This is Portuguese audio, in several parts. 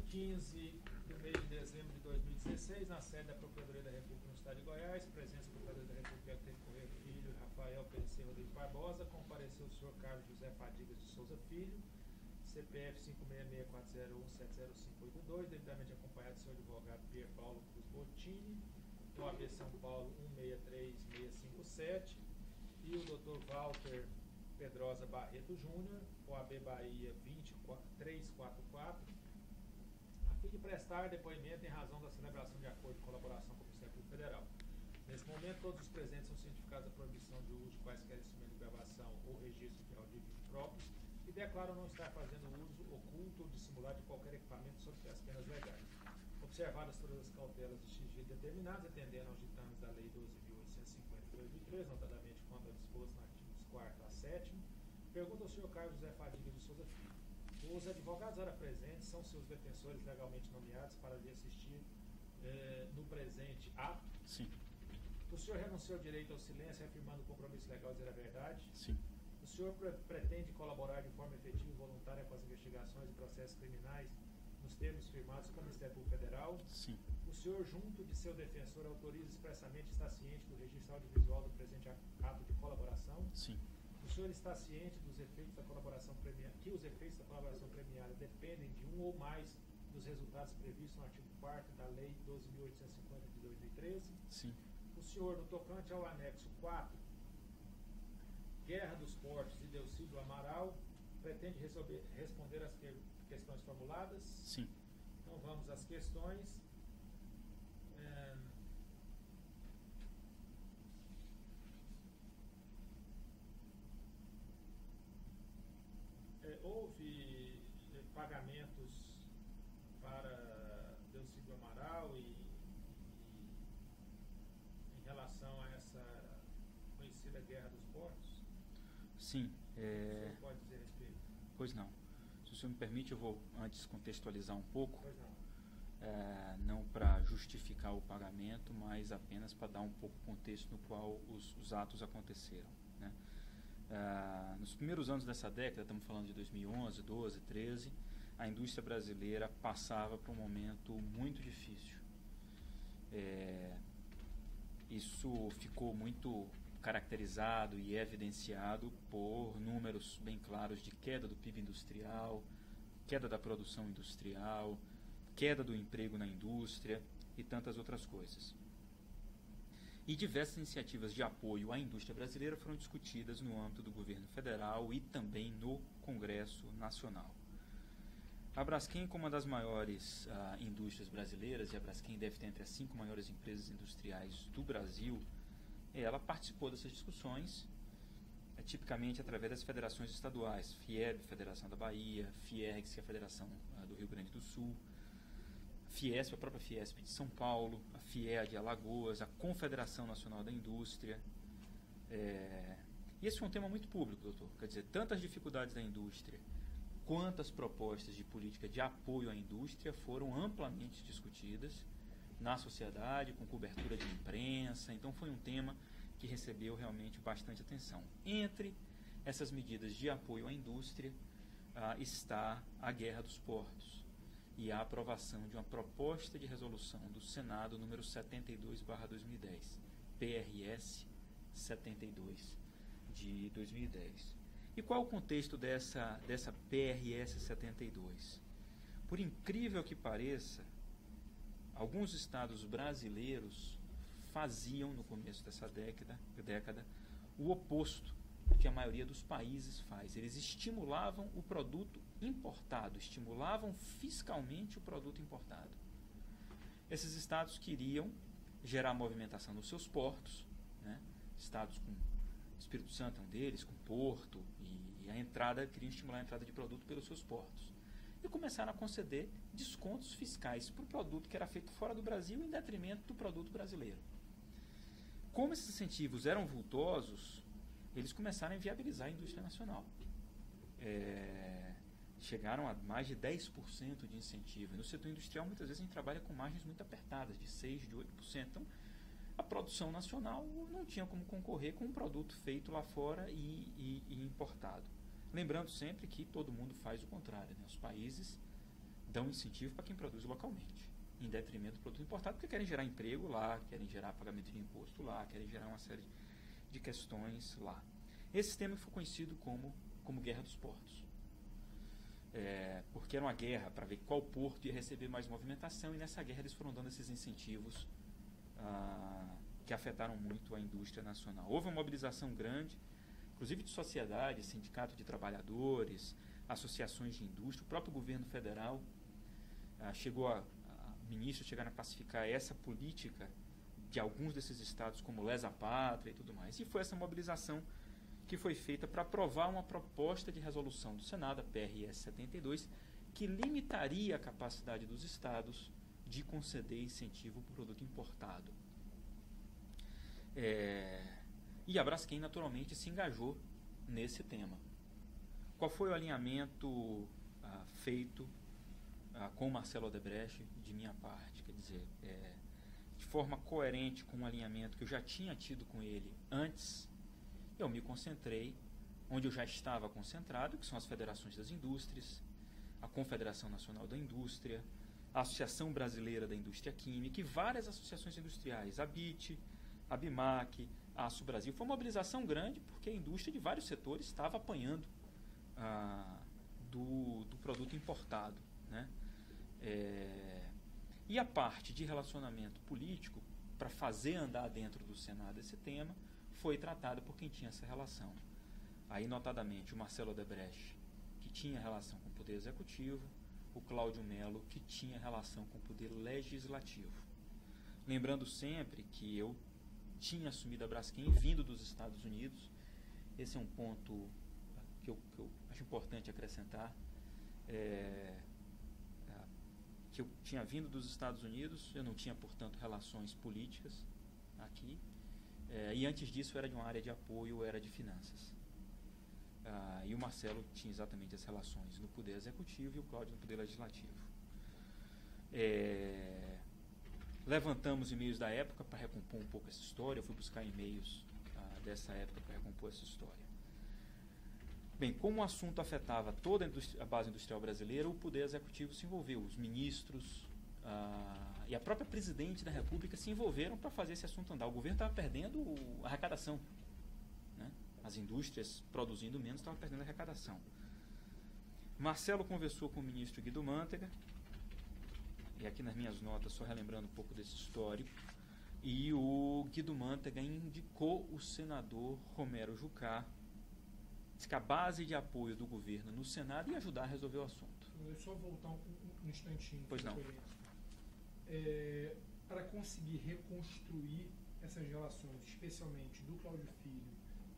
15 do mês de dezembro de 2016, na sede da Procuradoria da República no Estado de Goiás, presença do Procurador da República Teve Correia Filho, Rafael PNC Rodrigues Barbosa, compareceu o senhor Carlos José Fadigas de Souza Filho, CPF 56640170582, devidamente acompanhado do seu advogado Pier Paulo Cruz Bottini, OAB São Paulo 163657, e o Dr. Walter Pedrosa Barreto Júnior, OAB Bahia 20344, a fim de prestar depoimento em razão da celebração de acordo de colaboração com o Ministério Público Federal. Nesse momento, todos os presentes são cientificados da proibição de uso de quaisquer instrumentos de gravação ou registro de áudio próprios e declaram não estar fazendo uso oculto ou dissimulado de qualquer equipamento sob as penas legais. Observadas todas as cautelas de sigilo determinadas, atendendo aos ditames da Lei 12.850 de 2003, notadamente quanto ao disposto no artigos 4º a 7º, pergunta ao senhor Carlos José Fadigas de Souza Filho. Os advogados ora presentes são seus defensores legalmente nomeados para lhe assistir no presente ato? Sim. O senhor renunciou ao direito ao silêncio, afirmando o compromisso legal de dizer a verdade? Sim. O senhor pretende colaborar de forma efetiva e voluntária com as investigações e processos criminais nos termos firmados com o Ministério Público Federal? Sim. O senhor, junto de seu defensor, autoriza expressamente, está ciente do registro audiovisual do presente ato de colaboração? Sim. O senhor está ciente dos efeitos da colaboração premiada, que os efeitos da colaboração premiada dependem de um ou mais dos resultados previstos no artigo 4º da Lei 12.850 de 2013? Sim. O senhor, no tocante ao anexo 4, Guerra dos Portos e Delcídio Amaral, pretende responder às questões formuladas? Sim. Então vamos às questões. Houve pagamentos para Delcídio Amaral e em relação a essa conhecida Guerra dos Portos? Sim. O senhor pode dizer a respeito? Pois não. Se o senhor me permite, eu vou antes contextualizar um pouco. Pois não. Não para justificar o pagamento, mas apenas para dar um pouco o contexto no qual os atos aconteceram, né? Nos primeiros anos dessa década, estamos falando de 2011, 12, 13, a indústria brasileira passava por um momento muito difícil. Isso ficou muito caracterizado e evidenciado por números bem claros de queda do PIB industrial, queda da produção industrial, queda do emprego na indústria e tantas outras coisas. E diversas iniciativas de apoio à indústria brasileira foram discutidas no âmbito do governo federal e também no Congresso Nacional. A Braskem, como uma das maiores indústrias brasileiras, e a Braskem deve ter entre as 5 maiores empresas industriais do Brasil, ela participou dessas discussões, tipicamente através das federações estaduais, FIEB, Federação da Bahia, FIERGS, que é a Federação do Rio Grande do Sul, Fiesp, a própria Fiesp de São Paulo, a FIEA de Alagoas, a Confederação Nacional da Indústria. E esse foi um tema muito público, doutor. Quer dizer, tantas dificuldades da indústria quanto as propostas de política de apoio à indústria foram amplamente discutidas na sociedade, com cobertura de imprensa. Então foi um tema que recebeu realmente bastante atenção. Entre essas medidas de apoio à indústria está a Guerra dos Portos e a aprovação de uma proposta de resolução do Senado número 72/2010, PRS 72 de 2010. E qual é o contexto dessa PRS 72? Por incrível que pareça, alguns estados brasileiros faziam no começo dessa década o oposto do que a maioria dos países faz. Eles estimulavam o produto importado, estimulavam fiscalmente o produto importado. Esses estados queriam gerar movimentação nos seus portos, né? Estados com Espírito Santo é um deles, com Porto, e a entrada, queriam estimular a entrada de produto pelos seus portos. E começaram a conceder descontos fiscais para o produto que era feito fora do Brasil em detrimento do produto brasileiro. Como esses incentivos eram vultosos, eles começaram a inviabilizar a indústria nacional. Chegaram a mais de 10% de incentivo. E no setor industrial, muitas vezes, a gente trabalha com margens muito apertadas, de 6%, de 8%. Então, a produção nacional não tinha como concorrer com um produto feito lá fora e importado. Lembrando sempre que todo mundo faz o contrário, né? Os países dão incentivo para quem produz localmente, em detrimento do produto importado, porque querem gerar emprego lá, querem gerar pagamento de imposto lá, querem gerar uma série de questões lá. Esse sistema foi conhecido como Guerra dos Portos. Porque era uma guerra para ver qual porto ia receber mais movimentação, e nessa guerra eles foram dando esses incentivos que afetaram muito a indústria nacional. Houve uma mobilização grande, inclusive de sociedade, sindicato de trabalhadores, associações de indústria, o próprio governo federal ministros chegaram a classificar essa política de alguns desses estados como lesa pátria e tudo mais. E foi essa mobilização que foi feita para aprovar uma proposta de resolução do Senado, a PRS 72, que limitaria a capacidade dos estados de conceder incentivo para o produto importado. E a Braskem, naturalmente, se engajou nesse tema. Qual foi o alinhamento feito com o Marcelo Odebrecht de minha parte? Quer dizer, de forma coerente com o alinhamento que eu já tinha tido com ele antes, eu me concentrei onde eu já estava concentrado, que são as federações das indústrias, a Confederação Nacional da Indústria, a Associação Brasileira da Indústria Química e várias associações industriais, a ABIT, a BIMAC, a Aço Brasil. Foi uma mobilização grande porque a indústria de vários setores estava apanhando do produto importado, né? E a parte de relacionamento político, para fazer andar dentro do Senado esse tema, foi tratada por quem tinha essa relação. Aí, notadamente, o Marcelo Odebrecht, que tinha relação com o Poder Executivo, o Cláudio Mello, que tinha relação com o Poder Legislativo. Lembrando sempre que eu tinha assumido a Braskem vindo dos Estados Unidos. Esse é um ponto que eu acho importante acrescentar. Que eu tinha vindo dos Estados Unidos, eu não tinha, portanto, relações políticas aqui. E antes disso era de uma área de apoio, era de finanças. E o Marcelo tinha exatamente as relações no Poder Executivo e o Cláudio no Poder Legislativo. Levantamos e-mails da época para recompor um pouco essa história. Eu fui buscar e-mails dessa época para recompor essa história. Bem, como o assunto afetava toda a base industrial brasileira, o Poder Executivo se envolveu. Os ministros e a própria presidente da República se envolveram para fazer esse assunto andar. O governo estava perdendo a arrecadação, né? As indústrias produzindo menos estavam perdendo a arrecadação. Marcelo conversou com o ministro Guido Mantega, e aqui nas minhas notas, só relembrando um pouco desse histórico, e o Guido Mantega indicou o senador Romero Jucá, que a base de apoio do governo no Senado ia ajudar a resolver o assunto. Eu só voltar um instantinho. Pois não. Para conseguir reconstruir essas relações, especialmente do Cláudio Filho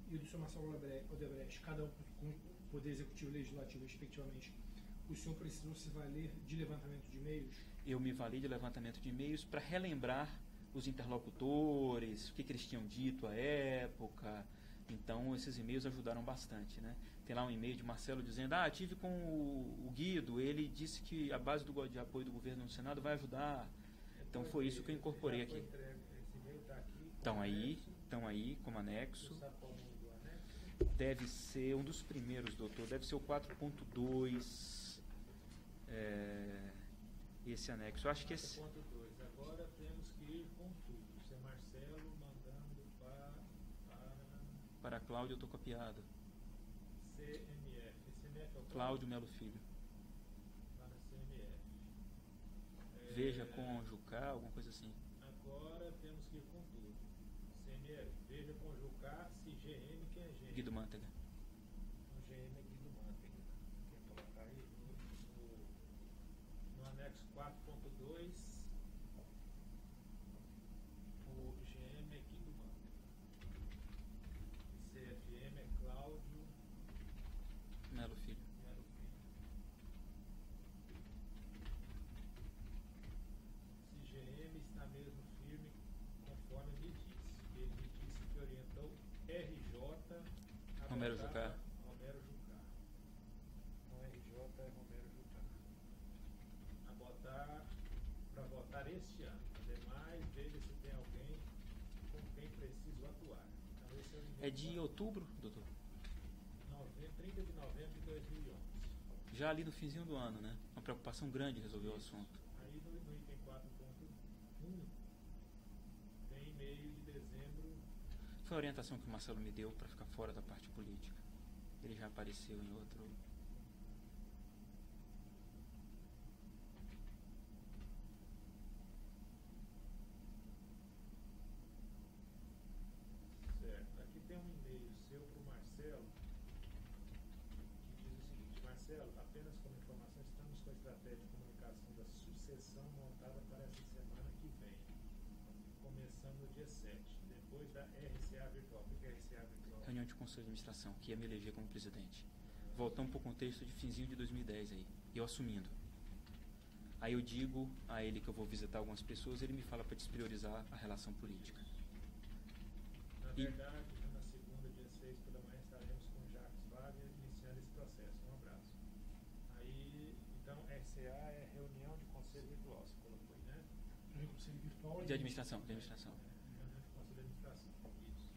e do Sr. Marcelo Odebrecht, cada um com o Poder Executivo e Legislativo, respectivamente, o senhor precisou se valer de levantamento de e-mails? Eu me vali de levantamento de e-mails para relembrar os interlocutores, o que eles tinham dito à época. Então, esses e-mails ajudaram bastante, né? Tem lá um e-mail de Marcelo dizendo: tive com o Guido, ele disse que a base de apoio do governo no Senado vai ajudar. Então, foi isso que eu incorporei aqui. Estão aí como anexo. Deve ser um dos primeiros, doutor. Deve ser o 4.2. Esse anexo. Eu acho que esse... 4.2. Agora temos que ir com tudo. Você, Marcelo, mandando para Cláudio, eu estou copiado. CMF. CMF é o Cláudio Melo Filho. Para CMF. Veja com Jucá, alguma coisa assim. Agora temos que ir com tudo. CMF. Veja com Jucá, se GM, quem é GM? Guido Mantega. O GM é Guido Mantega. Quer colocar aí no anexo 4.2. O GM é Guido Mantega. CFM é Cláudio Melo Filho. Melo Filho. Se GM está mesmo firme, conforme me disse. Ele me disse que orientou RJ a Romero botar Jucá. Romero Jucá. Não RJ é Romero Jucá. A botar para votar este ano. Ademais, veja se tem alguém com quem preciso atuar. Então, esse é o É de outubro, doutor? 30 de novembro de 2011. já ali no finzinho do ano, né? Uma preocupação grande em resolver o assunto. Aí no item 4.1 tem e-mail de dezembro. Foi a orientação que o Marcelo me deu para ficar fora da parte política. Ele já apareceu em outro. Certo. Aqui tem um e-mail seu para o Marcelo que diz o seguinte: Marcelo, apenas como informação, estamos com a estratégia de comunicação da sucessão montada para essa semana que vem, começando no dia 7, depois da RCA virtual. O que é RCA virtual? Reunião de conselho de administração, que ia me eleger como presidente. Voltamos para o contexto de finzinho de 2010 aí, eu assumindo. Aí eu digo a ele que eu vou visitar algumas pessoas, ele me fala para despriorizar a relação política. Na verdade, já na segunda, dia 6 pela manhã, estaremos com o Jacques Wagner iniciando esse processo. Um abraço. Aí, então, RCA é reunião de conselho virtual, você colocou aí, né? Conselho virtual De administração, de administração. Reunião de conselho de administração, isso.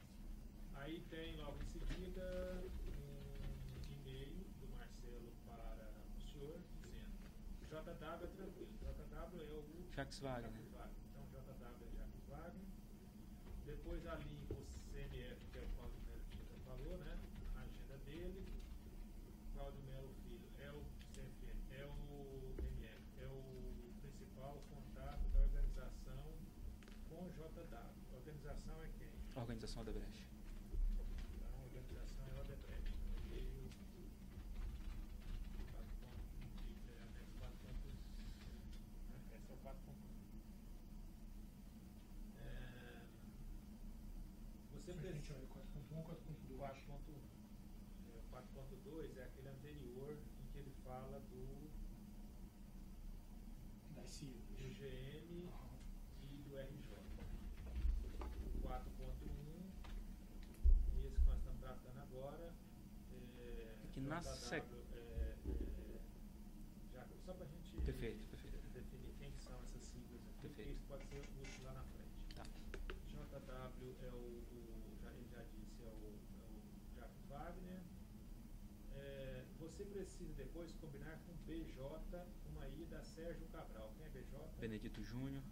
Aí tem logo em seguida um e-mail do Marcelo para o senhor dizendo: JW é tranquilo, JW é o Jacques Wagner. Então, JW é Jacques Wagner. Depois ali o CMF, que é o Cláudio Melo Filho falou, né? A agenda dele. Cláudio Melo Filho é o CFN, é o MF, é o principal contato da organização com o JW. A organização é quem? A organização Odebrecht. Então, a organização é o Odebrecht. Veio 4.1. Esse é o 4.1. Você Gente, olha, 4.1 ou 4.2? 4.1. O 4.2 é aquele anterior em que ele fala do Das siglas. GM Aham. e do RJ. O 4.1, esse que nós estamos tratando agora, Que na JW, só para a gente Perfeito, perfeito. definir quem são essas siglas aqui, porque Perfeito. isso pode ser útil lá na frente. Tá. JW é ele já disse, é o Jacques Wagner. Você precisa depois combinar com BJ uma ida a Sérgio Cabral. Quem é BJ? Benedito Júnior,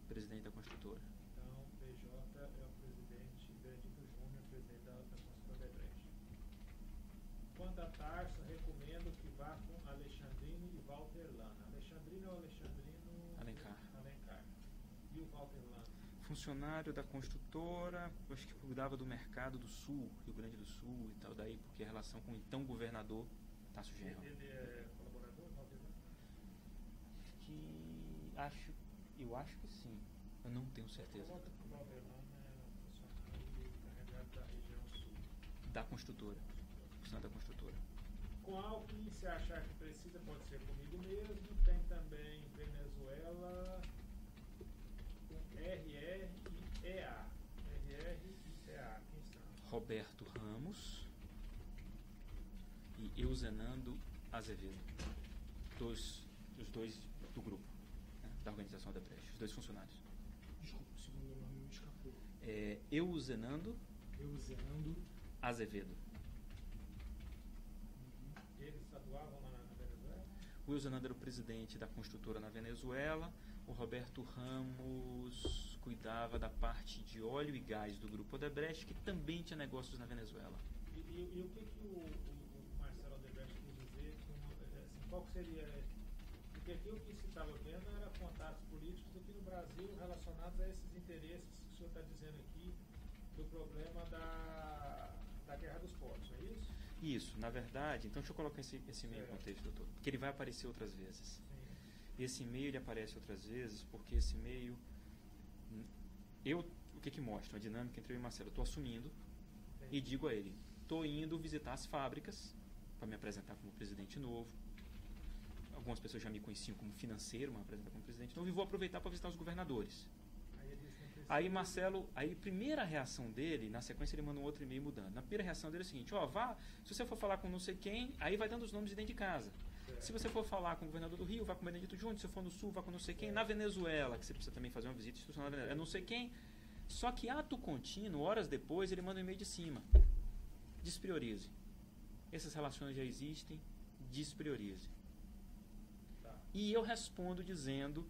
presidente da construtora. Então, BJ é o presidente, Benedito Júnior, presidente da construtora Odebrecht. Quanto a Tarso, recomendo que vá com Alexandrino e Walter Lana. Alexandrino ou Alexandrino? Alencar. E o Walter Lana? Funcionário da construtora, acho que cuidava do mercado do Sul, Rio Grande do Sul e tal, daí, porque a relação com o então governador Tasso Genro. Ele é colaborador, Walter Lana? Eu acho que sim. Eu não tenho certeza. Coloca que o Walter Lana é um funcionário carregado da região sul. Da construtora. Funcionário da construtora. Com Alckmin, se achar que precisa, pode ser comigo mesmo. Tem também Venezuela com RR e EA. RR e EA. Quem são? Roberto Ramos e Euzenando Azevedo. Os dois do grupo, né, da organização Odebrecht, os dois funcionários. Desculpa, o segundo nome me escapou. Euzenando Euzenando. Azevedo. Eles atuavam lá na Venezuela? O Euzenando era o presidente da construtora na Venezuela. O Roberto Ramos cuidava da parte de óleo e gás do grupo Odebrecht, que também tinha negócios na Venezuela. E o que o Marcelo Odebrecht quis dizer assim, qual que seria... Porque aqui o que se estava vendo era contatos políticos aqui no Brasil relacionados a esses interesses que o senhor está dizendo aqui do problema da guerra dos portos, não é isso? Isso, na verdade, então deixa eu colocar esse e-mail em contexto, doutor, porque ele vai aparecer outras vezes. Sim. Esse e-mail ele aparece outras vezes porque esse e-mail, o que mostra? A dinâmica entre eu e Marcelo. Eu estou assumindo e digo a ele, estou indo visitar as fábricas para me apresentar como presidente novo. Algumas pessoas já me conheciam como financeiro, me apresentar como presidente novo, e vou aproveitar para visitar os governadores. Aí Marcelo, aí primeira reação dele, na sequência ele manda um outro e-mail mudando. Na primeira reação dele é o seguinte, se você for falar com não sei quem, aí vai dando os nomes de dentro de casa. Se você for falar com o governador do Rio, vá com o Benedito Júnior, se for no Sul, vá com não sei quem. Na Venezuela, que você precisa também fazer uma visita institucional na Venezuela, é não sei quem. Só que ato contínuo, horas depois, ele manda um e-mail de cima. Despriorize. Essas relações já existem, despriorize. Tá. E eu respondo dizendo,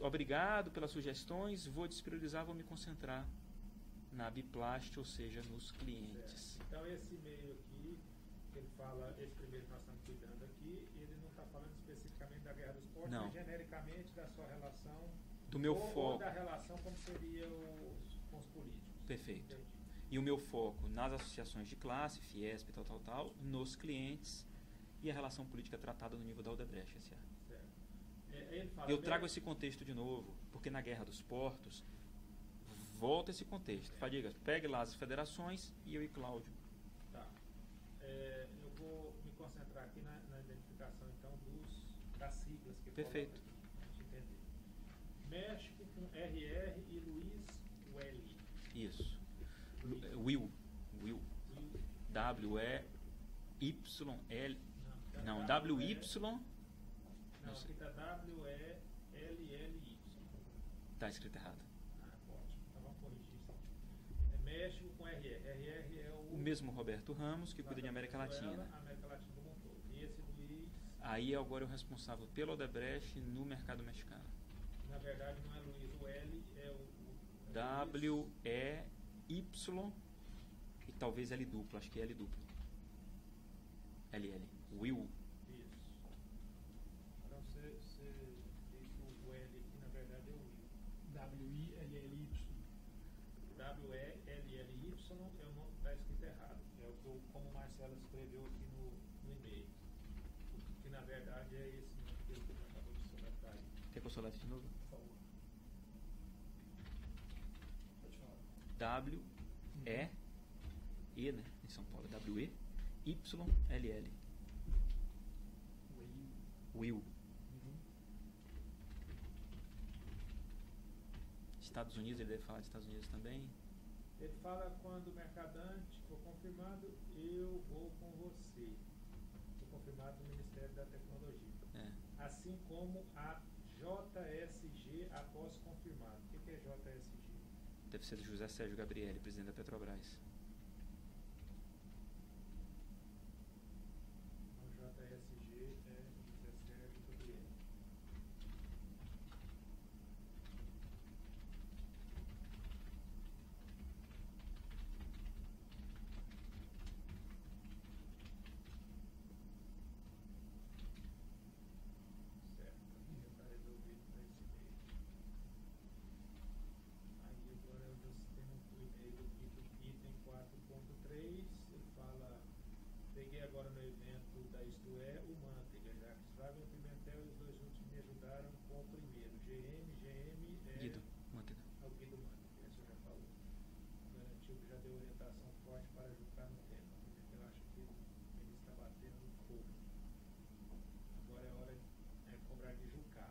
obrigado pelas sugestões, vou despriorizar, vou me concentrar na Biplast, ou seja, nos clientes. Certo. Então esse e-mail aqui, que ele fala, esse primeiro que nós estamos cuidando aqui, ele não está falando especificamente da Guerra dos Portos, Não. mas genericamente da sua relação, Do meu ou foco. da relação como seria com os políticos. Perfeito. Entendi. E o meu foco nas associações de classe, Fiesp, tal, nos clientes e a relação política tratada no nível da Odebrecht S.A. Certo. Ele fala Eu trago esse contexto de novo, porque na Guerra dos Portos, volta esse contexto. Fadiga, pegue lá as federações e eu e Cláudio. Tá. Eu vou me concentrar aqui na identificação, então, das siglas que Perfeito. coloca aqui, pra gente entender. México com RR e Luiz Welly. Isso. Luiz. Will. W-E-Y-L. Não, Não, W-Y. Não, aqui está W-E-L-L-Y. Está escrito errado. Ótimo. Então vamos corrigir isso aqui. É México com RR. RR é O mesmo Roberto Ramos, que cuida de América Latina. América Latina como um todo. E esse Luiz, Aí agora é o responsável pelo Odebrecht no mercado mexicano. na verdade, não é Luiz, o L é o W-E-Y e talvez L duplo, acho que é L duplo. LL. Will. Isso. Então você diz que o L aqui, na verdade, é o Will. W-I-L-L-Y. W-E-L-L-Y está escrito errado. É o que como o Marcelo escreveu aqui no e-mail. Que na verdade é esse mesmo que ele acabou de soletrar aí. Quer que eu solete de novo? Por favor. Pode falar. W-E, né? Em São Paulo. W-E-Y-L-L. Will. Estados Unidos, ele deve falar de Estados Unidos também. Ele fala quando o mercadante for confirmado, eu vou com você. Foi confirmado no Ministério da Tecnologia. É. Assim como a JSG após confirmado. O que é JSG? Deve ser do José Sérgio Gabrielli, presidente da Petrobras. O JSG é José Sérgio Gabriel. Certo, aqui já está resolvido para esse e-mail. Aí agora nós temos o e-mail do item 4.3, ele fala, peguei agora no evento da Isto É, o Manteiga, Jacques Wagner, o Pimentel e os dois últimos me ajudaram com o primeiro. GM é Guido, Manteiga. o Guido Manteiga, esse eu já falou. Garantiu que já deu orientação forte para ajudar no tema. O Pimentel acha que ele está batendo no fogo. Agora é hora de cobrar de Jucá.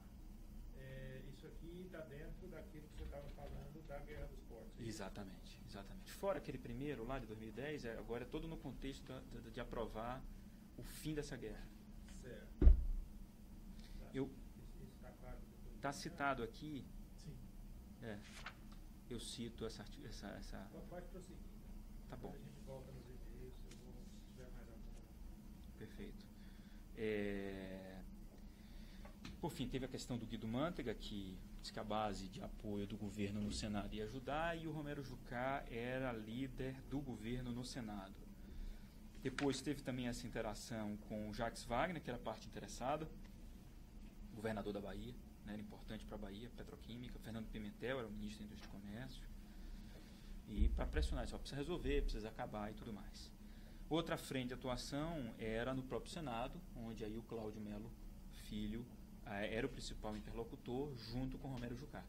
Isso aqui está dentro daquilo que você estava falando da Guerra dos Portos. Exatamente, exatamente. Fora aquele primeiro lá de 2010, agora é todo no contexto de aprovar o fim dessa guerra. Certo. Eu- Isso está claro? Está citado aqui, Sim. eu cito essa. Pode prosseguir. Tá bom. Depois a gente volta nos e-mails, se tiver mais alguma. Perfeito. Por fim, teve a questão do Guido Manteiga, que diz que a base de apoio do governo no Senado ia ajudar, e o Romero Jucá era líder do governo no Senado. Depois teve também essa interação com o Jacques Wagner, que era parte interessada, governador da Bahia, né, era importante para a Bahia, petroquímica. Fernando Pimentel era o ministro da Indústria e Comércio. E para pressionar, só precisa resolver, precisa acabar e tudo mais. Outra frente de atuação era no próprio Senado, onde aí o Cláudio Melo Filho era o principal interlocutor, junto com o Romero Jucá.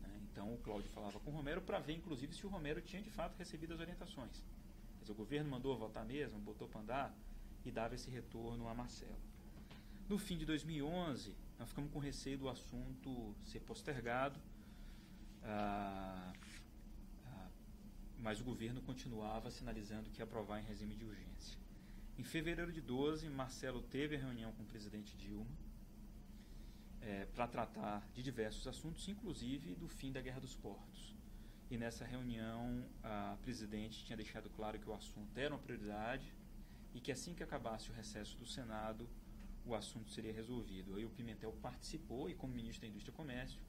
Né? Então o Cláudio falava com o Romero para ver, inclusive, se o Romero tinha de fato recebido as orientações. Quer dizer, o governo mandou votar mesmo, botou para andar e dava esse retorno a Marcelo. No fim de 2011, nós ficamos com receio do assunto ser postergado, mas o governo continuava sinalizando que ia aprovar em regime de urgência. Em fevereiro de 12, Marcelo teve a reunião com o presidente Dilma para tratar de diversos assuntos, inclusive do fim da Guerra dos Portos. E nessa reunião, a presidente tinha deixado claro que o assunto era uma prioridade, e que assim que acabasse o recesso do Senado, o assunto seria resolvido. Aí o Pimentel participou e, como ministro da Indústria e Comércio,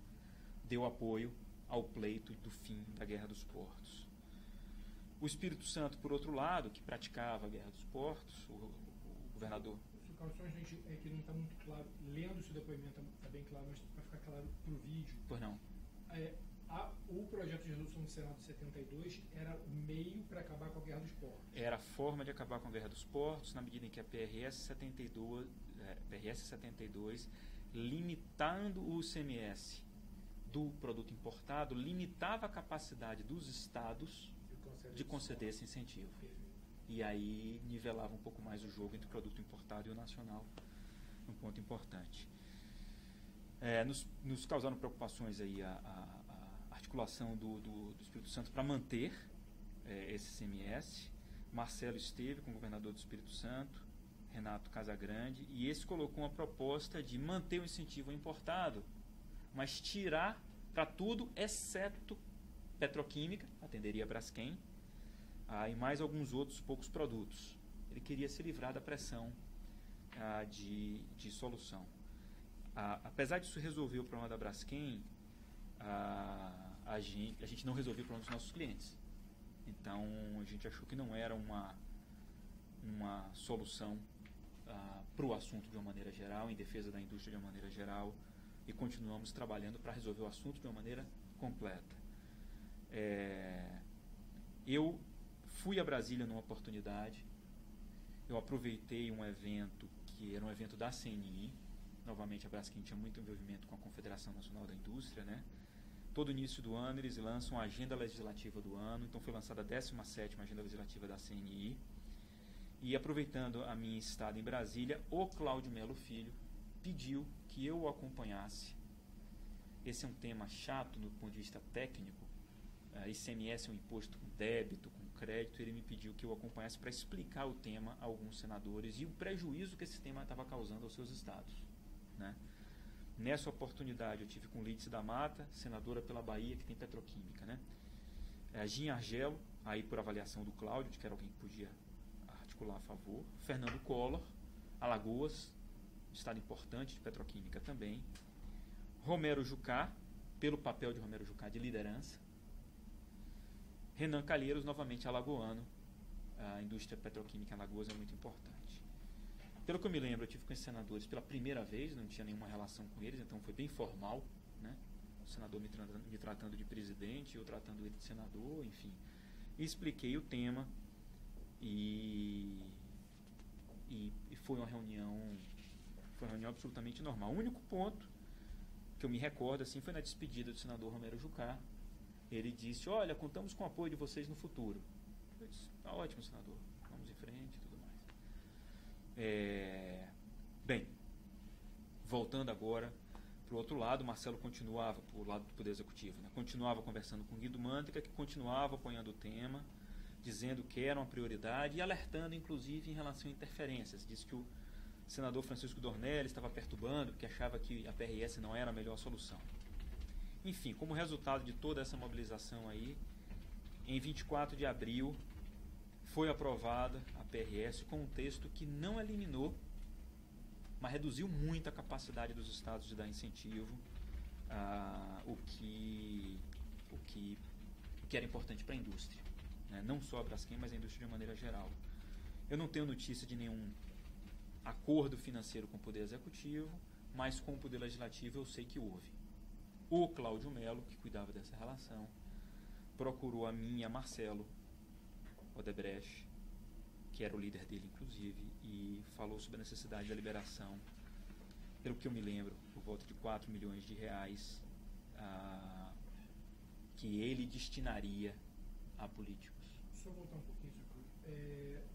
deu apoio ao pleito do fim da Guerra dos Portos. O Espírito Santo, por outro lado, que praticava a Guerra dos Portos, o governador... Só a gente é que não está muito claro, lendo esse depoimento está bem claro, mas para ficar claro para o vídeo. Pois não. O projeto de resolução do Senado de 72 era o meio para acabar com a Guerra dos Portos. Era a forma de acabar com a Guerra dos Portos, na medida em que a PRS 72, limitando o ICMS do produto importado, limitava a capacidade dos estados de conceder esse incentivo. E aí nivelava um pouco mais o jogo entre o produto importado e o nacional, um ponto importante. Nos causaram preocupações aí a articulação do Espírito Santo para manter esse ICMS. Marcelo esteve com o governador do Espírito Santo, Renato Casagrande, e esse colocou uma proposta de manter o incentivo importado, mas tirar para tudo, exceto petroquímica, atenderia a Braskem, e mais alguns outros poucos produtos. Ele queria se livrar da pressão de solução. Apesar disso resolver o problema da Braskem, a gente não resolveu o problema dos nossos clientes. Então, a gente achou que não era uma solução para o assunto de uma maneira geral, em defesa da indústria de uma maneira geral, e continuamos trabalhando para resolver o assunto de uma maneira completa. Eu fui a Brasília numa oportunidade, eu aproveitei um evento que era um evento da CNI, novamente a Braskem tinha muito envolvimento com a Confederação Nacional da Indústria, né? Todo início do ano eles lançam a agenda legislativa do ano, então foi lançada a 17ª agenda legislativa da CNI, e aproveitando a minha estada em Brasília, o Cláudio Melo Filho pediu que eu o acompanhasse. Esse é um tema chato no ponto de vista técnico. ICMS é um imposto com débito, com crédito. Ele me pediu que eu o acompanhasse para explicar o tema a alguns senadores e o prejuízo que esse tema estava causando aos seus estados, né? Nessa oportunidade eu tive com Lídice da Mata, senadora pela Bahia, que tem petroquímica, né? Ginha Argelo, aí por avaliação do Cláudio, de que era alguém que podia articular a favor. Fernando Collor, Alagoas, estado importante de petroquímica também. Romero Jucá, pelo papel de Romero Jucá de liderança. Renan Calheiros, novamente alagoano. A indústria petroquímica em Alagoas é muito importante. Pelo que eu me lembro, eu tive com esses senadores pela primeira vez, não tinha nenhuma relação com eles, então foi bem formal, né? O senador me tratando de presidente, eu tratando ele de senador, enfim. E expliquei o tema e foi uma reunião absolutamente normal. O único ponto que eu me recordo assim foi na despedida do senador Romero Jucá. Ele disse: olha, contamos com o apoio de vocês no futuro. Eu disse: tá ótimo, senador, vamos em frente e tudo mais. Bem, voltando agora para o outro lado, Marcelo continuava, para o lado do Poder Executivo, né? Continuava conversando com Guido Mantega, que continuava apoiando o tema, dizendo que era uma prioridade e alertando, inclusive, em relação a interferências. Disse que o senador Francisco Dornelles estava perturbando, porque achava que a PRS não era a melhor solução. Enfim, como resultado de toda essa mobilização aí, em 24 de abril foi aprovada a PRS com um texto que não eliminou, mas reduziu muito a capacidade dos estados de dar incentivo, o que era importante para a indústria, né? Não só a Braskem, mas a indústria de uma maneira geral. Eu não tenho notícia de nenhum acordo financeiro com o Poder Executivo, mas com o Poder Legislativo eu sei que houve. O Cláudio Melo, que cuidava dessa relação, procurou a mim e a Marcelo Odebrecht, que era o líder dele, inclusive, e falou sobre a necessidade da liberação, pelo que eu me lembro, por volta de 4 milhões de reais, que ele destinaria a políticos. Só voltar um pouquinho,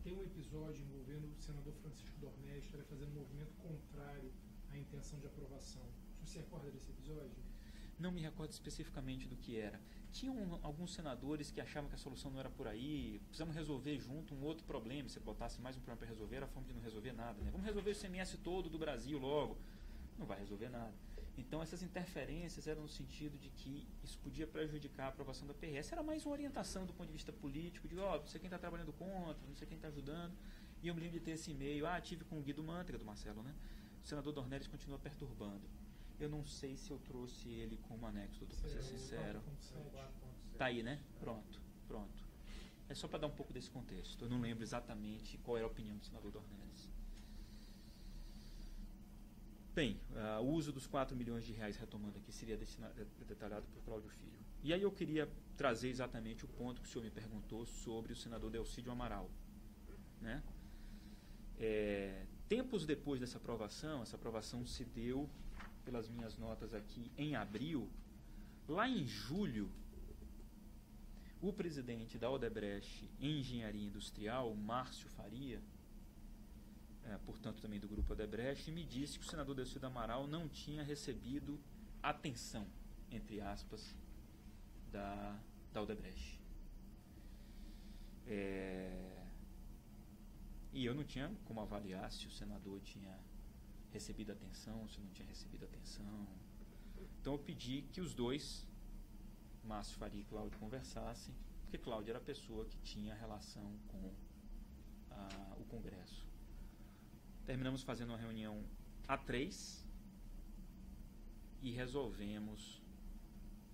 tem um episódio envolvendo o senador Francisco Dornelles, que estava fazendo um movimento contrário à intenção de aprovação. Você se recorda desse episódio? Não me recordo especificamente do que era. Tinham alguns senadores que achavam que a solução não era por aí, precisamos resolver junto um outro problema. Se botasse mais um problema para resolver, era a forma de não resolver nada, né? Vamos resolver o ICMS todo do Brasil logo. Não vai resolver nada. Então essas interferências eram no sentido de que isso podia prejudicar a aprovação da PRS. Era mais uma orientação do ponto de vista político, de não sei quem está trabalhando contra, não sei quem está ajudando. E eu me lembro de ter esse e-mail, tive com o Guido Mantega, do Marcelo, né? O senador Dornelles continua perturbando. Eu não sei se eu trouxe ele como anexo, doutor, para ser sincero. Tá aí, né? Pronto. É só para dar um pouco desse contexto. Eu não lembro exatamente qual era a opinião do senador Dornelles. Bem, o uso dos 4 milhões de reais, retomando aqui, seria detalhado por Cláudio Filho. E aí eu queria trazer exatamente o ponto que o senhor me perguntou sobre o senador Delcídio Amaral, né? Tempos depois dessa aprovação, essa aprovação se deu, pelas minhas notas aqui, em abril. Lá em julho, o presidente da Odebrecht Engenharia Industrial, Márcio Faria, portanto também do grupo Odebrecht, me disse que o senador Delcídio Amaral não tinha recebido atenção, entre aspas, da Odebrecht. E eu não tinha como avaliar se o senador tinha recebido atenção, se não tinha recebido atenção. Então eu pedi que os dois, Márcio Faria e Cláudio, conversassem, porque Cláudio era a pessoa que tinha relação com o Congresso. Terminamos fazendo uma reunião A3 e resolvemos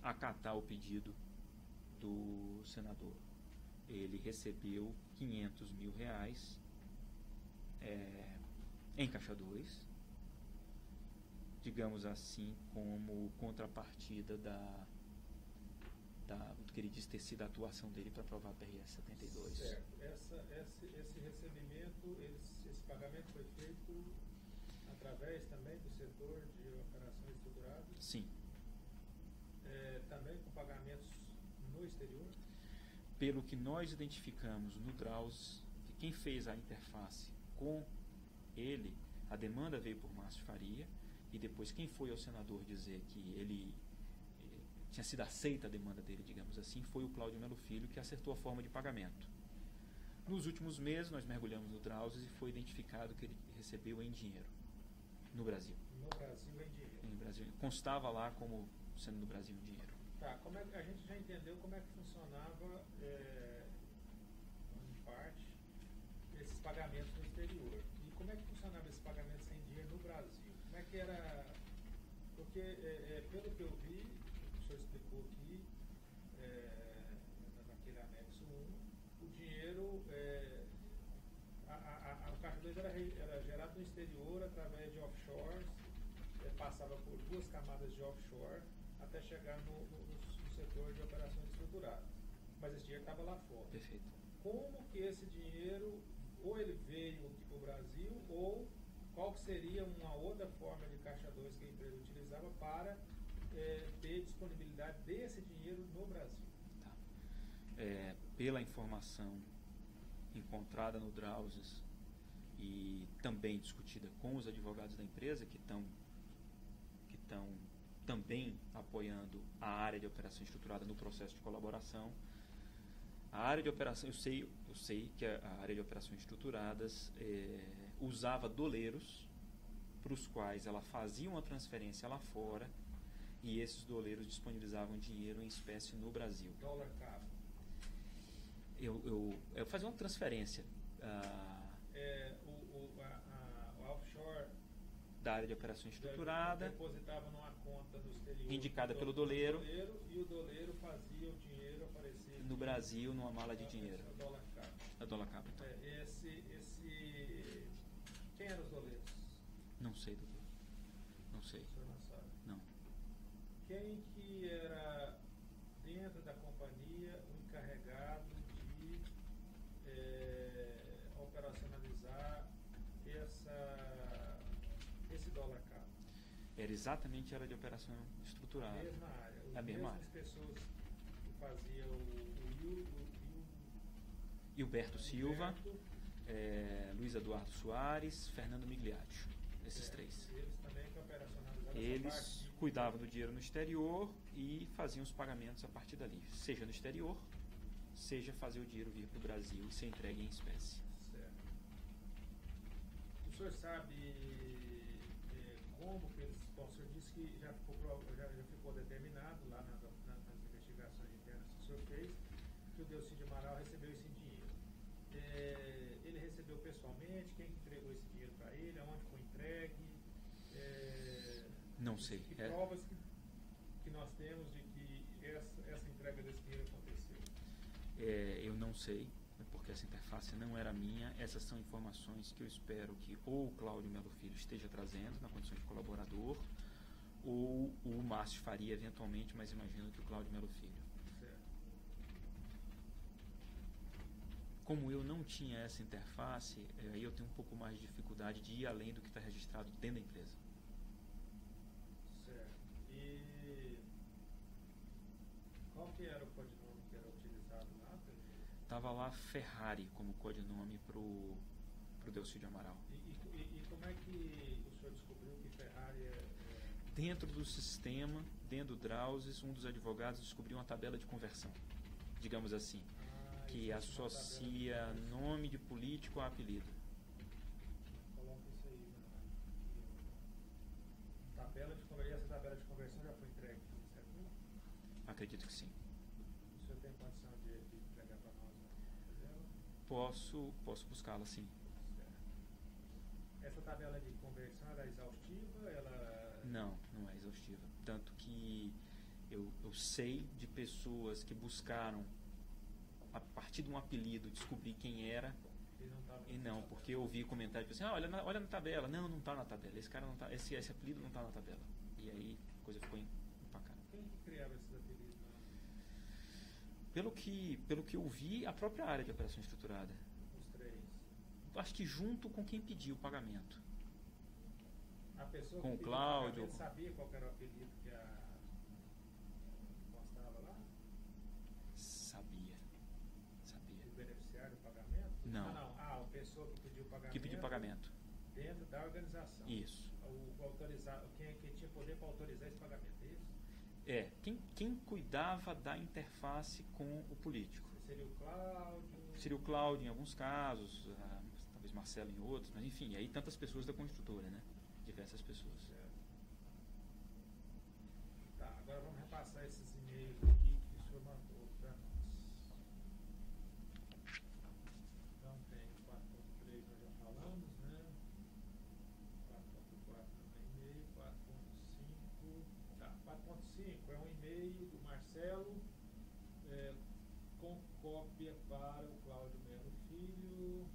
acatar o pedido do senador. Ele recebeu 500 mil reais em caixa 2, digamos assim, como contrapartida do que ele disse ter sido a atuação dele para aprovar a PRS 72. Certo. Esse recebimento, esse pagamento foi feito através também do setor de operações estruturadas? Sim. Também com pagamentos no exterior? Pelo que nós identificamos no Drauzes, quem fez a interface com ele, a demanda veio por Márcio Faria, e depois quem foi ao senador dizer que ele tinha sido aceita a demanda dele, digamos assim, foi o Cláudio Melo Filho, que acertou a forma de pagamento. Nos últimos meses, nós mergulhamos no Drauzes e foi identificado que ele recebeu em dinheiro, no Brasil. No Brasil em dinheiro? Em Brasil. Constava lá como sendo no Brasil em dinheiro. Tá, como a gente já entendeu como é que funcionava, em parte, esses pagamentos no exterior. E como é que funcionava esses pagamentos em dinheiro no Brasil? Como é que era... Porque, pelo que eu vi, o senhor explicou aqui, naquele anexo 1, o dinheiro, o caixa 2 era gerado no exterior através de offshores, passava por 2 camadas de offshore até chegar no setor de operações estruturadas. Mas esse dinheiro estava lá fora. Perfeito. Como que esse dinheiro, ou ele veio aqui para o Brasil, ou qual que seria uma outra forma de caixa 2 que a empresa utilizava para ter disponibilidade desse dinheiro no Brasil? Tá. Pela informação encontrada no Drauzes e também discutida com os advogados da empresa, que estão também apoiando a área de operação estruturada no processo de colaboração. A área de operação, eu sei que a área de operações estruturadas usava doleiros para os quais ela fazia uma transferência lá fora e esses doleiros disponibilizavam dinheiro em espécie no Brasil. Dólar cabo. Eu fazia uma transferência. O offshore da área de operação estruturada depositava numa conta do exterior indicada pelo doleiro, e o doleiro fazia o dinheiro aparecer no Brasil numa mala de dinheiro. A dólar cabo. Então. Quem eram os doleiros? Não sei, doutor. Não sei. O senhor não sabe? Não. Quem que era dentro da companhia o encarregado de operacionalizar esse dólar cabo? Era exatamente a área de operação estruturada. A mesma área. A mesma área. As pessoas que faziam Gilberto Silva, Luiz Eduardo Soares, Fernando Migliaccio. Esses três. Eles também que operacionalizavam Eles essa parte cuidavam do dinheiro no exterior e faziam os pagamentos a partir dali. Seja no exterior, seja fazer o dinheiro vir para o Brasil e ser entregue em espécie. Certo. O senhor sabe como que eles... Bom, o senhor disse que já ficou determinado lá nas investigações internas que o senhor fez que o Delcídio Amaral recebeu isso em dinheiro. Ele recebeu pessoalmente? Quem que entregou esse dinheiro para ele? Aonde foi entregue? Não sei. Que provas que nós temos de que essa entrega desse dinheiro aconteceu? Eu não sei, porque essa interface não era minha. Essas são informações que eu espero que ou o Cláudio Melo Filho esteja trazendo na condição de colaborador, ou o Márcio faria eventualmente, mas imagino que o Cláudio Melo Filho. Certo. Como eu não tinha essa interface, aí eu tenho um pouco mais de dificuldade de ir além do que está registrado dentro da empresa. Certo. E qual que era o codinome que era utilizado lá? Estava lá Ferrari como codinome para o Delcídio Amaral. E como é que o senhor descobriu que Ferrari Dentro do sistema, dentro do Drauzes, um dos advogados descobriu uma tabela de conversão, digamos assim, que associa nome de político a apelido. Coloca isso aí na tabela de conversão. Essa tabela de conversão já foi entregue, certo? Acredito que sim. O senhor tem condição de entregar para nós a tabela? Posso buscá-la, sim. Certo. Essa tabela de conversão era exaustiva? Não é exaustiva. Tanto que eu sei de pessoas que buscaram, a partir de um apelido, descobrir quem era. E não, porque eu ouvi comentários assim, olha na tabela. Não está na tabela. Esse cara não tá, esse apelido não está na tabela. E aí a coisa ficou empacada. Quem que criava esses apelidos? Pelo que eu vi, a própria área de operação estruturada. Os três. Acho que junto com quem pediu o pagamento. A pessoa Com que o pediu Cláudio. pagamento sabia qual que era o apelido que constava lá? Sabia. O beneficiário do pagamento? Não. A pessoa que pediu o pagamento. Que pediu pagamento. Dentro da organização. Isso. Quem tinha poder para autorizar esse pagamento, é isso? Quem cuidava da interface com o político. Seria o Cláudio? Seria o Cláudio em alguns casos, talvez Marcelo em outros, mas enfim, aí tantas pessoas da construtora, né? Diversas pessoas. Certo. Tá, agora vamos repassar esses e-mails aqui que o senhor mandou para nós. Então tem 4.3 nós já falamos, né? 4.4 não é e-mail, 4.5. Tá, 4.5 é um e-mail do Marcelo com cópia para o Cláudio Melo Filho,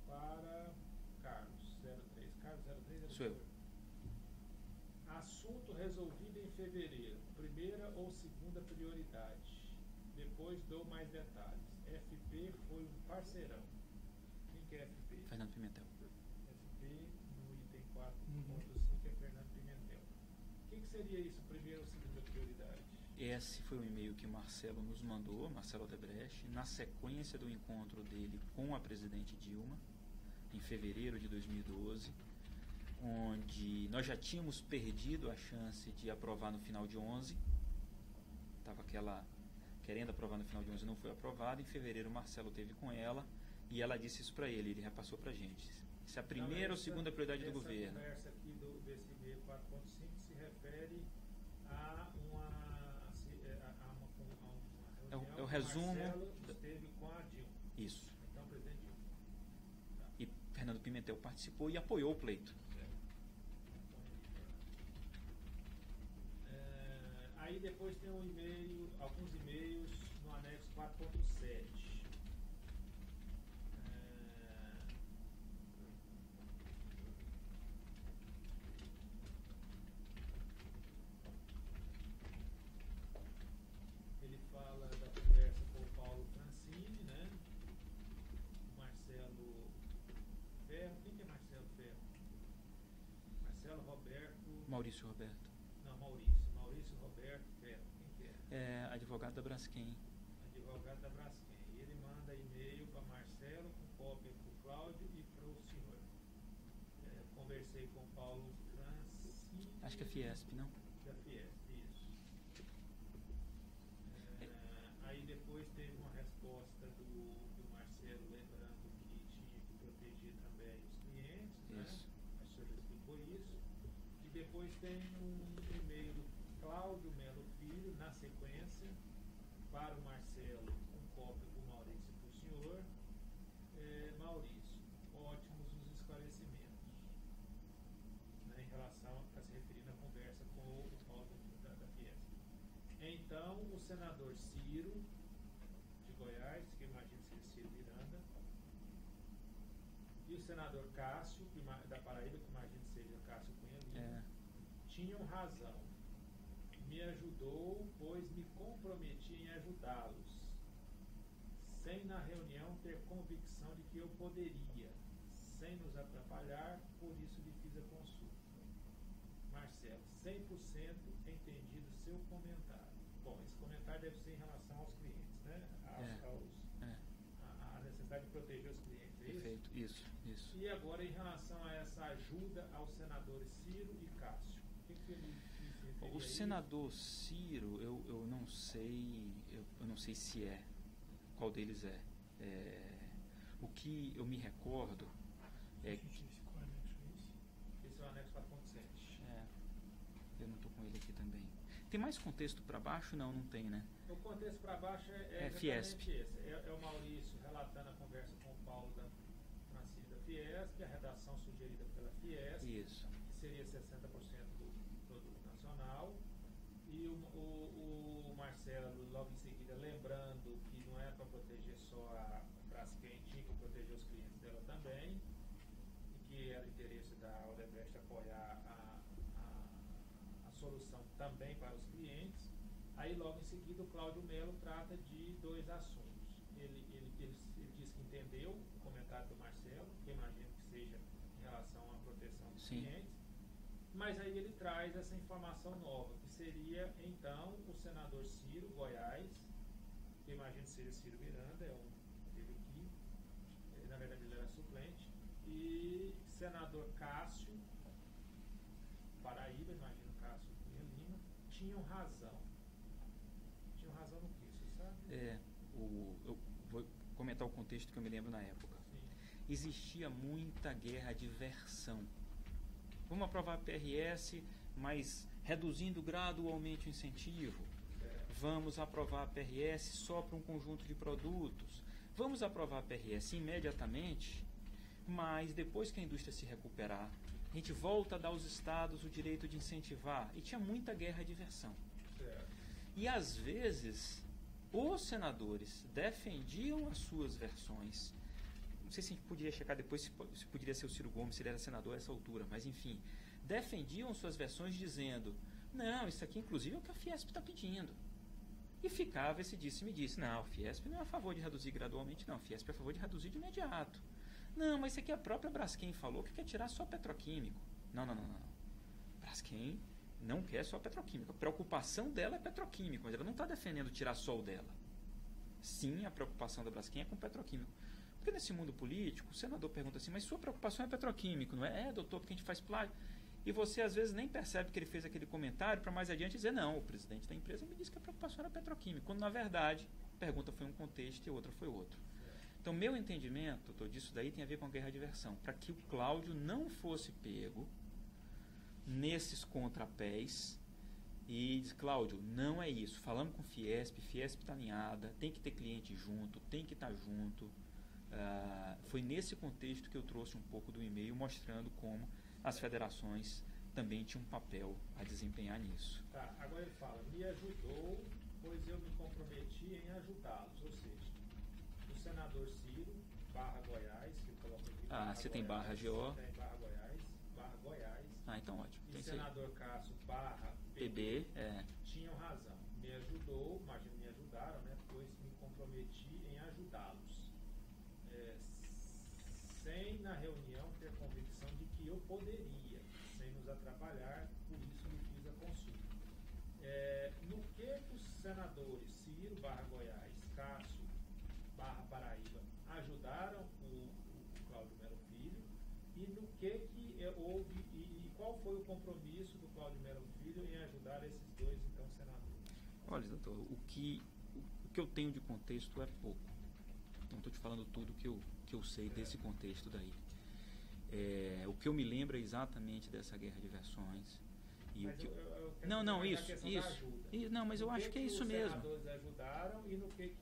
para Carlos 03. Carlos 03 Sou eu. Assunto resolvido em fevereiro. Primeira ou segunda prioridade. Depois dou mais detalhes. FP foi um parceirão. Quem que é FP? Fernando Pimentel. FP no item 4.5 é Fernando Pimentel. O que seria isso, primeira ou segunda prioridade? Esse foi o e-mail que Marcelo nos mandou, Marcelo Odebrecht, na sequência do encontro dele com a presidente Dilma, em fevereiro de 2012, onde nós já tínhamos perdido a chance de aprovar no final de 11. Estava querendo aprovar no final de 11, não foi aprovado. Em fevereiro, Marcelo teve com ela e ela disse isso para ele passou para a gente. Isso é a primeira ou segunda prioridade do governo. Essa conversa aqui desse e-mail 4.5 se refere a uma reunião é o resumo. Marcelo esteve com a Dilma. Isso. Então, presidente Dilma. Tá. E Fernando Pimentel participou e apoiou o pleito. Aí depois tem um e-mail, alguns e-mails no anexo 4.7. Ele fala da conversa com o Paulo Francini, né? Marcelo Ferro. Quem que é Marcelo Ferro? Marcelo Roberto. Maurício Roberto. Não, Maurício Roberto Ferro. Quem que é? É advogado da Braskem. Advogado da Braskem. E ele manda e-mail para Marcelo com cópia para o Cláudio e para o senhor. Conversei com o Paulo Francini. Acho que é Fiesp, não? Da Fiesp, isso. Aí depois teve uma resposta do Marcelo lembrando que tinha que proteger também os clientes, Isso. Né? O senhor já explicou isso. E depois tem um e-mail do Cláudio Melo Filho, na sequência, para o Marcelo, com cópia para o Maurício e para o senhor, Maurício, ótimos os esclarecimentos, né, em relação a se referindo à conversa com o Paulo da Fiesp. Então, o senador Ciro, de Goiás, que eu imagino que seja Ciro Miranda, e o senador Cássio, da Paraíba, que imagino que seja Cássio Cunha Lima, tinham razão. Me ajudou, pois me comprometi em ajudá-los, sem na reunião ter convicção de que eu poderia, sem nos atrapalhar, por isso lhe fiz a consulta. Marcelo, 100% entendido seu comentário. Bom, esse comentário deve ser em relação aos clientes, né? A necessidade de proteger os clientes, é Perfeito, isso? Isso. E agora, em relação a essa ajuda aos senadores Ciro e Cássio, o que ele o senador Ciro, eu não sei, eu não sei se qual deles é. O que eu me recordo é que... Esse é o anexo 4.7. Eu não estou com ele aqui também. Tem mais contexto para baixo? Não tem, né? O contexto para baixo é Fiesp. Esse. É o Maurício relatando a conversa com o Paulo da Francine da Fiesp, a redação sugerida pela Fiesp, Isso. que seria 60% do produto nacional, e o Marcelo, logo em seguida, lembrando que não é para proteger só a Braskem, tinha que proteger os clientes dela também, e que era interesse da Odebrecht apoiar a solução também para os clientes. Aí, logo em seguida, o Cláudio Melo trata de dois assuntos. Ele diz que entendeu o comentário do Marcelo, que eu imagino que seja em relação à proteção dos clientes, mas aí ele traz essa informação nova, que seria, então, o senador Ciro, Goiás, que eu imagino que seja Ciro Miranda, teve aqui, na verdade ele era suplente, e senador Cássio, Paraíba, imagino Cássio Cunha Lima, tinham razão. Tinham razão no que, você sabe? Eu vou comentar o contexto que eu me lembro na época. Sim. Existia muita guerra de versão. Vamos aprovar a PRS, mas reduzindo gradualmente o incentivo. Vamos aprovar a PRS só para um conjunto de produtos. Vamos aprovar a PRS imediatamente, mas depois que a indústria se recuperar, a gente volta a dar aos estados o direito de incentivar. E tinha muita guerra de versão. E às vezes os senadores defendiam as suas versões. Não sei se a gente poderia checar depois se poderia ser o Ciro Gomes, se ele era senador a essa altura, mas enfim, defendiam suas versões dizendo: não, isso aqui inclusive é o que a Fiesp está pedindo. E ficava esse disse-me-disse. Não, a Fiesp não é a favor de reduzir gradualmente, não. A Fiesp é a favor de reduzir de imediato. Não, mas isso aqui a própria Braskem falou que quer tirar só petroquímico. Não. Braskem não quer só petroquímico. A preocupação dela é petroquímico, mas ela não está defendendo tirar só o dela. Sim, a preocupação da Braskem é com petroquímico. Porque nesse mundo político, o senador pergunta assim: mas sua preocupação é petroquímico, não é? Doutor, porque a gente faz plágio. E você às vezes nem percebe que ele fez aquele comentário para mais adiante dizer: não, o presidente da empresa me disse que a preocupação era petroquímico, quando na verdade a pergunta foi um contexto e a outra foi outro. Então, meu entendimento disso daí tem a ver com a guerra de versão, para que o Cláudio não fosse pego nesses contrapés e diz: Cláudio, não é isso, falamos com Fiesp está alinhada, tem que ter cliente junto, tem que estar junto. Foi nesse contexto que eu trouxe um pouco do e-mail mostrando como as federações também tinham um papel a desempenhar nisso. Tá, agora ele fala: me ajudou, pois eu me comprometi em ajudá-los, ou seja, o senador Ciro, Goiás, que eu coloco aqui. Você tem barra GO. Tem Goiás. Então ótimo. E senador Cássio, PB, tinham razão. Me ajudou, imagino me ajudaram, né? Pois me comprometi em ajudá-los. Sem na reunião ter convicção de que eu poderia, sem nos atrapalhar, por isso me fiz a consulta. No que os senadores Ciro, Goiás, Cássio, Paraíba, ajudaram o Cláudio Melo Filho, e no que houve, e qual foi o compromisso do Cláudio Melo Filho em ajudar esses dois, então, senadores? Olha, doutor, o que eu tenho de contexto é pouco. Então, estou te falando tudo que eu sei desse contexto daí. O que eu me lembro é exatamente dessa guerra de versões. E Mas o que, eu quero não, saber a isso, questão da isso. ajuda. Não, mas eu acho que é isso mesmo. Os senadores ajudaram e no que eles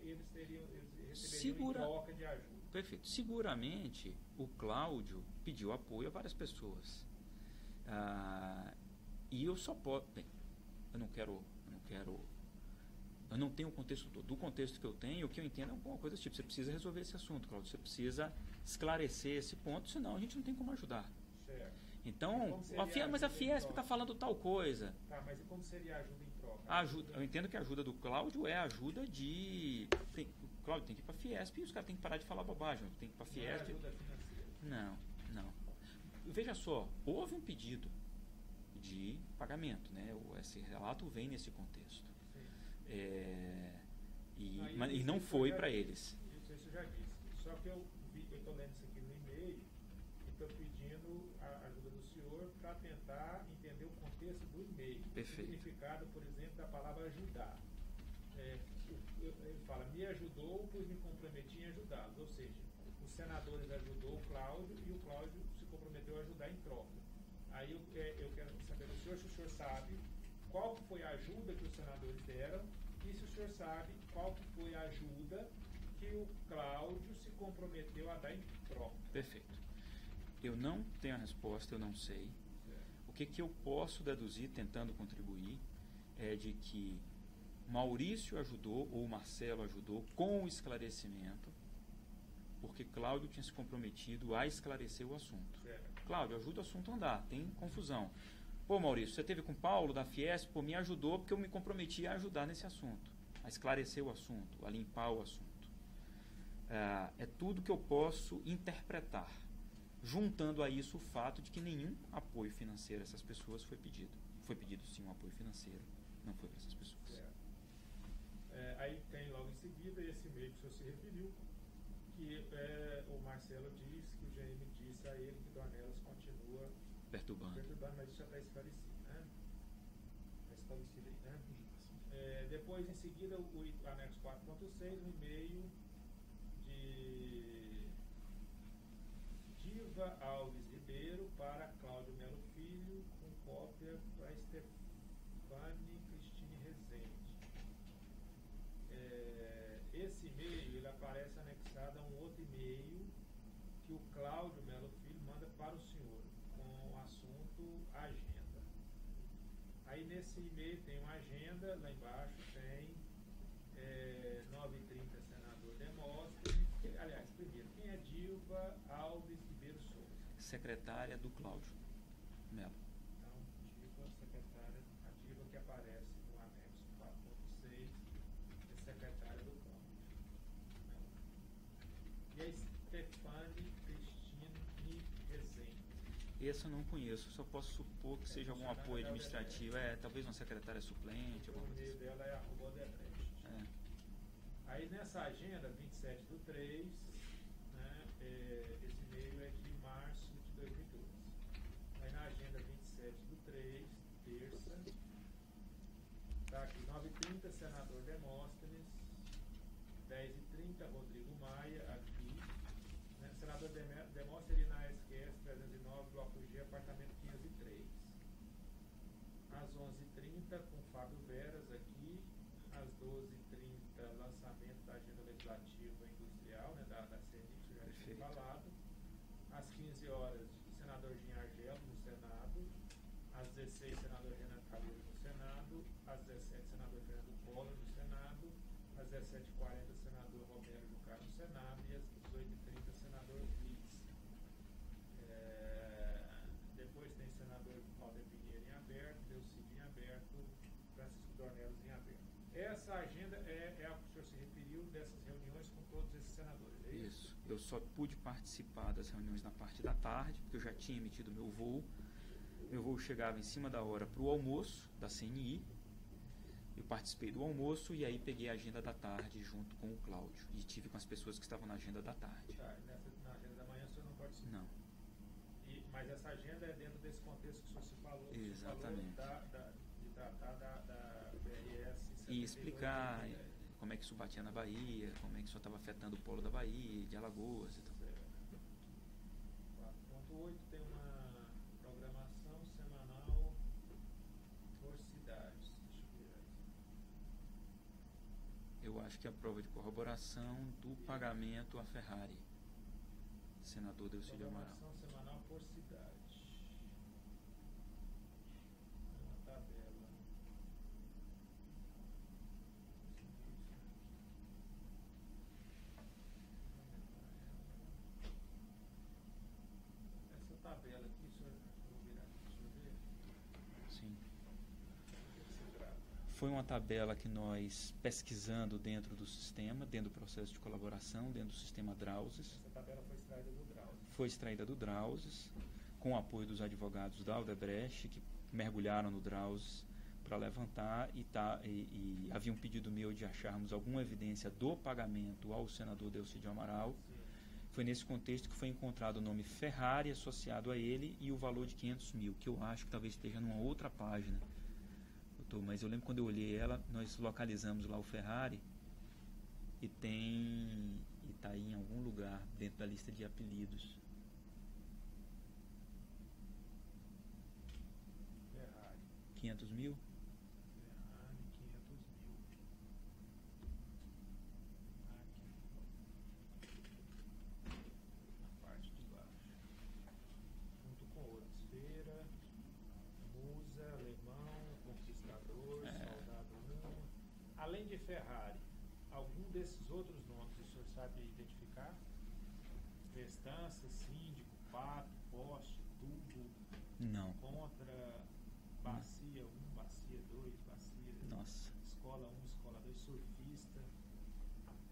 receberiam Segura- em troca de ajuda. Perfeito. Seguramente o Cláudio pediu apoio a várias pessoas. E eu só posso. Bem, eu não tenho o contexto todo. Do contexto que eu tenho, o que eu entendo é alguma coisa tipo: você precisa resolver esse assunto, Cláudio. Você precisa esclarecer esse ponto, senão a gente não tem como ajudar. Certo. Então, seria mas a ajuda em Fiesp troca? está falando tal coisa. Tá, mas e como seria a ajuda em troca? Eu entendo que a ajuda do Cláudio é a ajuda de. O Cláudio tem que ir para a Fiesp e os caras têm que parar de falar bobagem. Tem que ir para a Não é Fiesp. ajuda financeira. Não. Veja só, houve um pedido de pagamento, né? Esse relato vem nesse contexto. Sim. E não foi para eles. Isso eu já disse. Só que eu estou lendo isso aqui no e-mail e estou pedindo a ajuda do senhor para tentar entender o contexto do e-mail. Perfeito. O significado, por exemplo, da palavra ajudar. Ele fala: me ajudou, pois me comprometi em ajudá-los. Ou seja, os senadores ajudou o Cláudio e o Cláudio se comprometeu a ajudar em troca. Aí eu quero saber do senhor se o senhor sabe qual foi a ajuda que os senadores deram e se o senhor sabe qual foi a ajuda que o Cláudio se comprometeu a dar em troca. Perfeito. Eu não tenho a resposta, eu não sei. O que eu posso deduzir, tentando contribuir, é de que Maurício ajudou, ou Marcelo ajudou, com o esclarecimento, porque Cláudio tinha se comprometido a esclarecer o assunto. Certo. Cláudio, ajuda o assunto a andar, tem confusão. Pô, Maurício, você teve com o Paulo da Fiesp, me ajudou porque eu me comprometi a ajudar nesse assunto, a esclarecer o assunto, a limpar o assunto. É tudo que eu posso interpretar, juntando a isso o fato de que nenhum apoio financeiro a essas pessoas foi pedido. Foi pedido sim um apoio financeiro, não foi para essas pessoas. Certo. Aí tem logo em seguida esse e-mail que o senhor se referiu, que o Marcelo diz que o GM disse a ele que Dornelas continua Perturbando, mas isso já está esclarecido, né? Está esclarecido aí, né? Depois, em seguida, o anexo 4.6, um e-mail de Diva Alves Ribeiro para Cláudio Melo Filho, com cópia para Stefane Cristine Rezende. Esse e-mail ele aparece anexado a um outro e-mail que o Cláudio Melo Filho manda para o senhor, com o assunto agenda. Aí nesse e-mail tem uma agenda, lá embaixo tem 9h30 senador Demóstenes. Aliás, primeiro, quem é Dilva Alves Ribeiro Souza? secretária do Cláudio Melo. Então, Dilva, secretária, a Dilva que aparece no anexo 4.6 é secretária do Cláudio Melo. E a Stefane Cristine Rezende. Esse eu não conheço, só posso supor que seja algum apoio administrativo, talvez uma secretária suplente, alguma O coisa e-mail assim. dela é @odebrecht. Aí nessa agenda, 27/3, né, esse e-mail é de março de 2012. Aí na agenda 27/3, terça, está aqui 9h30, senador Demóstenes, 10h30, Rodrigo Maia, aqui. Né, senador Demóstenes na SQS 309, Bloco G, apartamento 503. Às 11h30, com Fábio Veras aqui. Às 12h30, lançamento da agenda legislativa industrial, né, da CNI, que já tinha falado. Às 15 horas, senador Jean Argelo no Senado. Às 16, senador Renan Calheiro no Senado. Às 17, senador Fernando Collor no Senado. Às 17h40, senador Romero Jucá no Senado. E às 18h30, senador Blitz. Depois tem senador Valder Pinheiro em aberto, Delcide em aberto, Francisco Dornelas em aberto. Essa agenda é a que o senhor se referiu dessas reuniões com todos esses senadores, é isso? Isso. Eu só pude participar das reuniões na parte da tarde, porque eu já tinha emitido meu voo. Meu voo chegava em cima da hora para o almoço da CNI. Eu participei do almoço e aí peguei a agenda da tarde junto com o Cláudio. E tive com as pessoas que estavam na agenda da tarde. Tá, na agenda da manhã o senhor não participou? Não. Mas essa agenda é dentro desse contexto que o senhor se falou. Exatamente. De tratar da BRS. E explicar como é que isso batia na Bahia, como é que isso estava afetando o polo da Bahia, de Alagoas e tal. 4.8 tem uma programação semanal acho que é a prova de corroboração do pagamento à Ferrari. Senador Delcídio Amaral. Programação semanal por cidade. Uma tabela. Essa tabela aqui, senhor, vou virar aqui, senhor ver. Sim. O que se trata? Foi uma tabela que nós, pesquisando dentro do sistema, dentro do processo de colaboração, dentro do sistema Drauzes, Essa tabela foi extraída do Drauzes. foi extraída do Drauzes, com o apoio dos advogados da Odebrecht, que mergulharam no Drauzes para levantar, e havia um pedido meu de acharmos alguma evidência do pagamento ao senador Delcídio Amaral. Sim. Foi nesse contexto que foi encontrado o nome Ferrari associado a ele e o valor de 500 mil, que eu acho que talvez esteja numa outra página. Mas eu lembro quando eu olhei ela, nós localizamos lá o Ferrari e está aí em algum lugar dentro da lista de apelidos. Ferrari. 500 mil? Ferrari, 500 mil. Aqui. Na parte de baixo. Junto com outros. Feira, Musa, Alemão, Conquistador, Soldado 1. Além de Ferrari, algum desses outros nomes o senhor sabe identificar? Festança, Síndico, Pato, Poste, Tubo, Não. Contra, Bacia 1, Bacia 2, Bacia... Nossa. Escola 1, Escola 2, Surfista,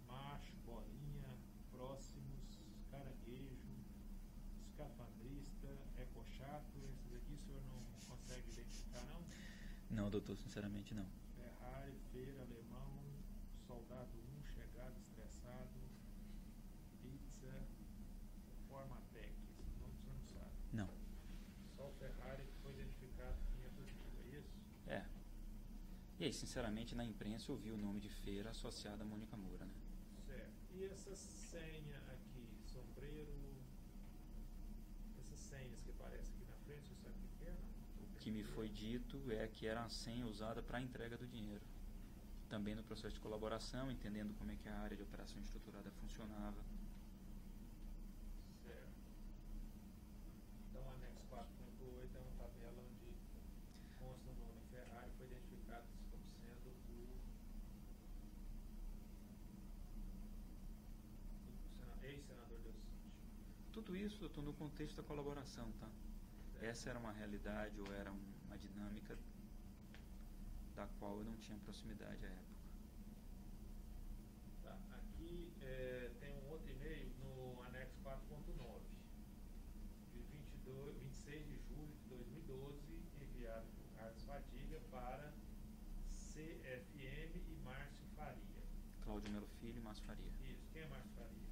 Macho, Bolinha, Próximos, Caranguejo, Escafandrista, Ecochato. Esses aqui o senhor não consegue identificar, não? Não, doutor, sinceramente não. Ferrari, Feira, Alemão, Soldado 1, Chegado, Estressado, Pizza, Formatec. Esse nome o senhor não sabe. Não. Só o Ferrari que foi identificado 500 mil, é isso? É. E aí, sinceramente, na imprensa eu vi o nome de Feira associado a Mônica Moura, né? Certo. E essa senha aqui, sombreiro, essas senhas que aparecem aqui na frente, você sabe o que é, não? O que me foi dito é que era a senha usada para a entrega do dinheiro. Também no processo de colaboração, entendendo como é que a área de operação estruturada funcionava. Certo. Então, o anexo 4.8 é uma tabela onde consta o nome Ferrari, foi identificado como sendo o ex-senador Delcídio. Tudo isso, doutor, no contexto da colaboração, tá? Essa era uma realidade ou era uma dinâmica da qual eu não tinha proximidade à época. Tá. Aqui tem um outro e-mail no anexo 4.9, de 26 de julho de 2012, enviado por Carlos Fadiga para CFM e Márcio Faria. Cláudio Melo Filho e Márcio Faria. Isso, quem é Márcio Faria?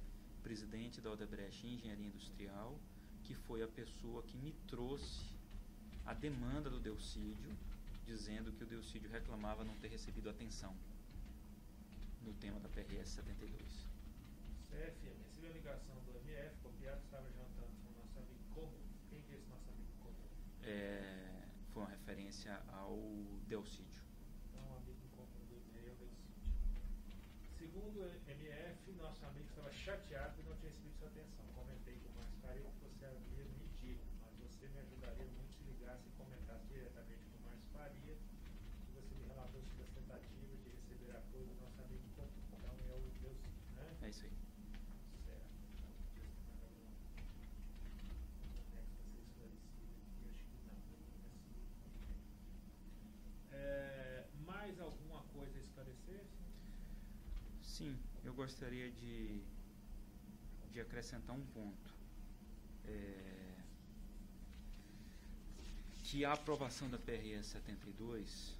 Presidente da Odebrecht Engenharia Industrial, que foi a pessoa que me trouxe a demanda do Delcídio, dizendo que o Delcídio reclamava não ter recebido atenção no tema da PRS 72. CFM, recebeu a ligação do MF, copiado, estava jantando com o nosso amigo comum. Quem que é esse nosso amigo comum? Foi uma referência ao Delcídio. Então, o amigo comum do e-mail é o Delcídio. Segundo o MF, nosso amigo estava chateado por não ter recebido sua atenção. Comentei com o Márcio Faria que você havia me dito, mas você me ajudaria muito se ligasse e comentasse diretamente com o Márcio Faria, que você me relatou sobre as tentativas de receber apoio do nosso amigo comum. Então, é o Delcídio, né? É isso aí. Certo. Então, deixa eu ter mais algum anexo para ser esclarecido aqui. Acho que não. Mais alguma coisa a esclarecer? Sim, eu gostaria de acrescentar um ponto. Que a aprovação da PRS 72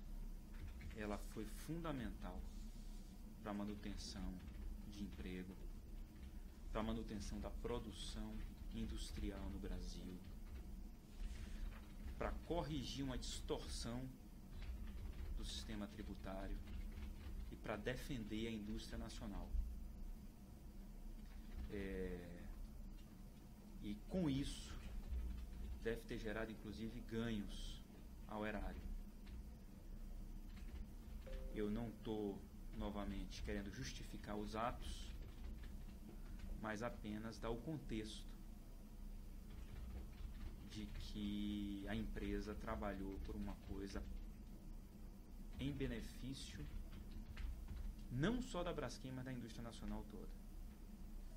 ela foi fundamental para a manutenção de emprego, para a manutenção da produção industrial no Brasil, para corrigir uma distorção do sistema tributário e para defender a indústria nacional. E com isso deve ter gerado inclusive ganhos ao erário. Eu não estou novamente querendo justificar os atos, mas apenas dar o contexto de que a empresa trabalhou por uma coisa em benefício não só da Braskem, mas da indústria nacional toda.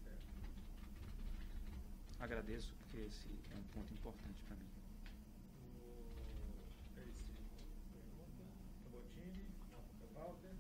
Certo. Agradeço, porque esse é um ponto importante para mim. Terceira pergunta, Cabotini, Walter.